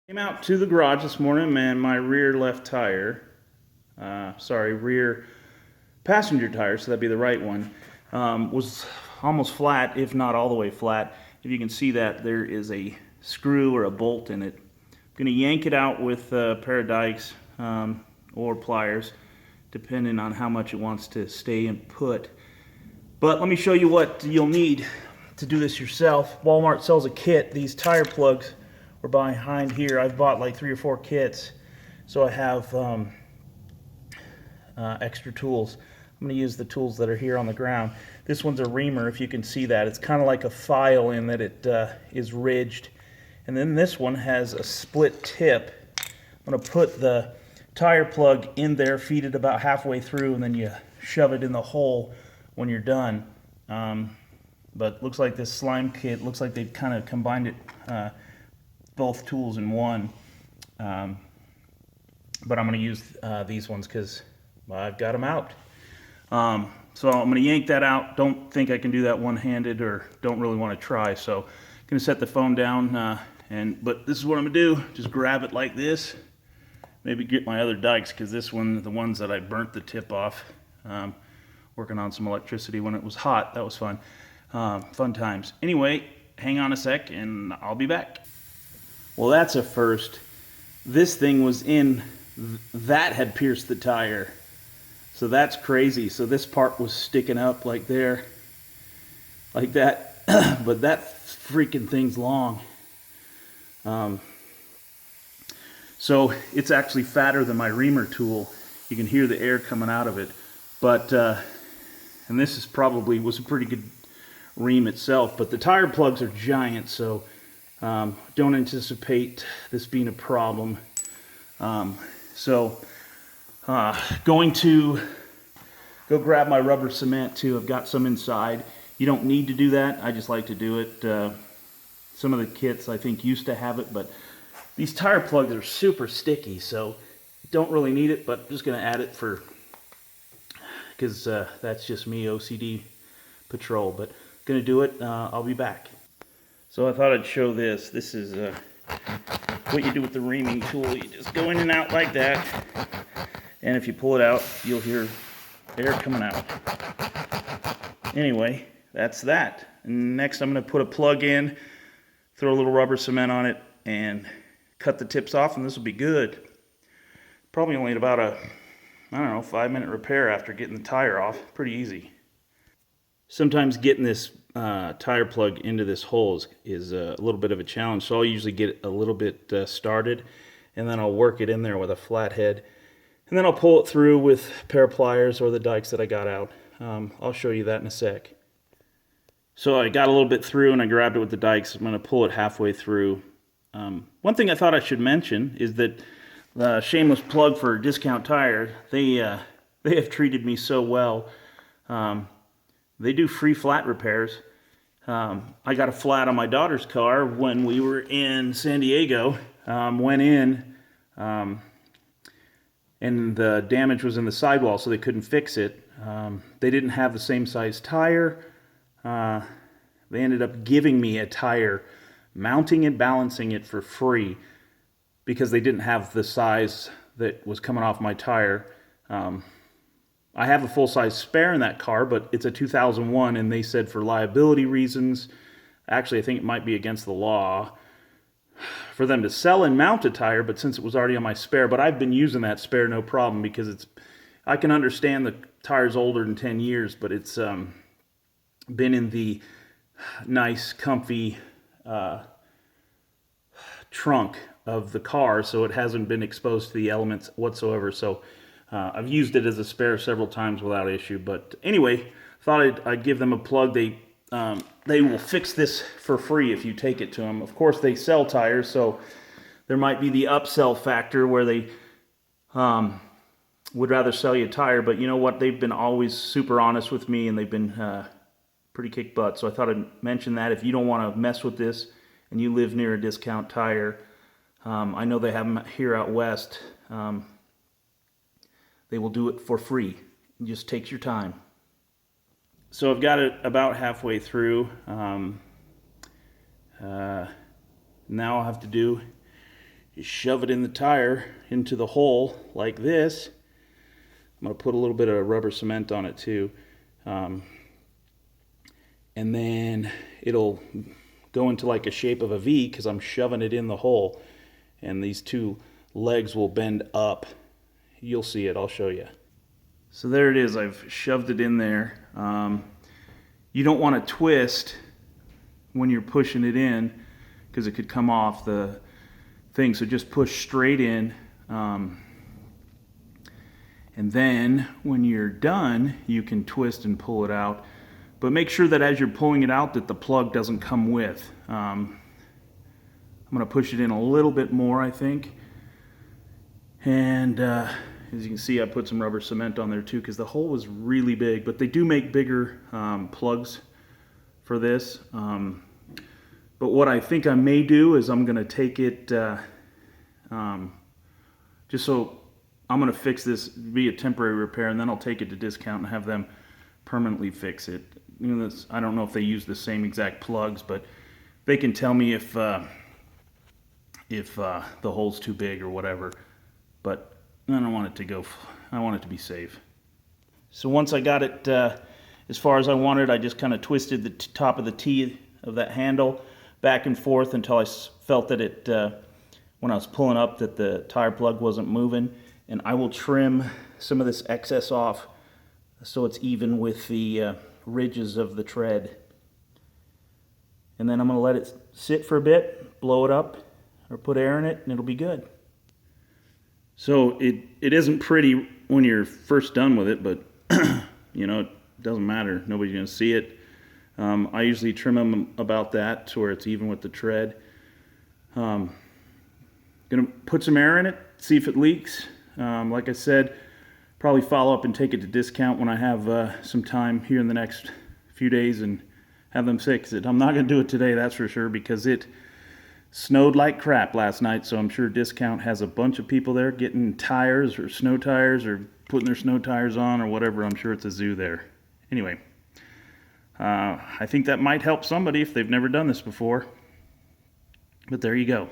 Came out to the garage this morning and my rear left tire, rear passenger tire, so that'd be the right one, was almost flat, if not all the way flat. If you can see that, there is a screw or a bolt in it. I'm going to yank it out with a pair of dikes or pliers, depending on how much it wants to stay and put. But let me show you what you'll need to do this yourself. Walmart sells a kit. These tire plugs are behind here. I've bought like 3 or 4 kits, so I have extra tools. I'm going to use the tools that are here on the ground. This one's a reamer, if you can see that. It's kind of like a file in that it is ridged. And then this one has a split tip. I'm going to put the tire plug in there, feed it about halfway through, and then you shove it in the hole when you're done. But looks like this slime kit, looks like they've kind of combined it, both tools in one. But I'm going to use these ones because I've got them out. So I'm going to yank that out. Don't think I can do that one-handed, or don't really want to try. So I'm going to set the phone down, but this is what I'm going to do. Just grab it like this. Maybe get my other dikes, because this one, the ones that I burnt the tip off, working on some electricity when it was hot. That was fun. Fun times. Anyway, hang on a sec and I'll be back. Well, that's a first. This thing was in, that had pierced the tire. So that's crazy. So this part was sticking up like there, like that. But that freaking thing's long. So it's actually fatter than my reamer tool. You can hear the air coming out of it. But, and this is probably, was a pretty good ream itself, but the tire plugs are giant, so don't anticipate this being a problem. Going to go grab my rubber cement too. I've got some inside. You don't need to do that. I just like to do it. Some of the kits I think used to have it, but these tire plugs are super sticky, so don't really need it, but I'm just going to add it for, because that's just me, OCD patrol. But going to do it. I'll be back. So I thought I'd show this. This is what you do with the reaming tool. You just go in and out like that, and if you pull it out, you'll hear air coming out. Anyway, that's that. And next I'm going to put a plug in, throw a little rubber cement on it, and cut the tips off, and this will be good. Probably only about a, I don't know, 5-minute repair after getting the tire off. Pretty easy. Sometimes getting this tire plug into this hole is a little bit of a challenge, so I'll usually get a little bit started, and then I'll work it in there with a flathead, and then I'll pull it through with a pair of pliers or the dikes that I got out. I'll show you that in a sec. So I got a little bit through and I grabbed it with the dikes. I'm going to pull it halfway through. One thing I thought I should mention is that the shameless plug for Discount Tire, they have treated me so well. They do free flat repairs. I got a flat on my daughter's car when we were in San Diego. Went in, and the damage was in the sidewall, so they couldn't fix it. They didn't have the same size tire. They ended up giving me a tire, mounting and balancing it for free, because they didn't have the size that was coming off my tire. I have a full-size spare in that car, but it's a 2001, and they said for liability reasons, actually I think it might be against the law, for them to sell and mount a tire, but since it was already on my spare, but I've been using that spare no problem, because I can understand the tire's older than 10 years, but it's been in the nice, comfy trunk of the car, so it hasn't been exposed to the elements whatsoever. So I've used it as a spare several times without issue. But anyway, thought I'd give them a plug. They will fix this for free if you take it to them. Of course, they sell tires, so there might be the upsell factor where they would rather sell you a tire. But you know what? They've been always super honest with me, and they've been pretty kick butt. So I thought I'd mention that. If you don't want to mess with this and you live near a Discount Tire, I know they have them here out west. They will do it for free. It just takes your time. So I've got it about halfway through. Now I'll have to do You shove it in the tire into the hole like this. I'm going to put a little bit of rubber cement on it too. And then it'll go into like a shape of a V because I'm shoving it in the hole. And these two legs will bend up. You'll see it, I'll show you. So there it is, I've shoved it in there. You don't want to twist when you're pushing it in because it could come off the thing, so just push straight in. And then when you're done, you can twist and pull it out. But make sure that as you're pulling it out that the plug doesn't come with. I'm going to push it in a little bit more, I think. And as you can see, I put some rubber cement on there too because the hole was really big. But they do make bigger plugs for this. But what I think I may do is I'm going to take it, just so I'm going to fix this, be a temporary repair, and then I'll take it to discount and have them permanently fix it. You know, I don't know if they use the same exact plugs, but they can tell me if the hole's too big or whatever. But I don't want it to go, I want it to be safe. So once I got it as far as I wanted, I just kind of twisted the top of the T of that handle back and forth until I felt that it, when I was pulling up, that the tire plug wasn't moving. And I will trim some of this excess off so it's even with the ridges of the tread. And then I'm going to let it sit for a bit, blow it up, or put air in it, and it'll be good. So it isn't pretty when you're first done with it, but you know, it doesn't matter. Nobody's going to see it. I usually trim them about that to where it's even with the tread. Going to put some air in it, see if it leaks. Like I said, probably follow up and take it to discount when I have some time here in the next few days and have them fix it. I'm not going to do it today, that's for sure, because it snowed like crap last night, so I'm sure discount has a bunch of people there getting tires or snow tires or putting their snow tires on or whatever. I'm sure it's a zoo there. Anyway, I think that might help somebody if they've never done this before. But there you go.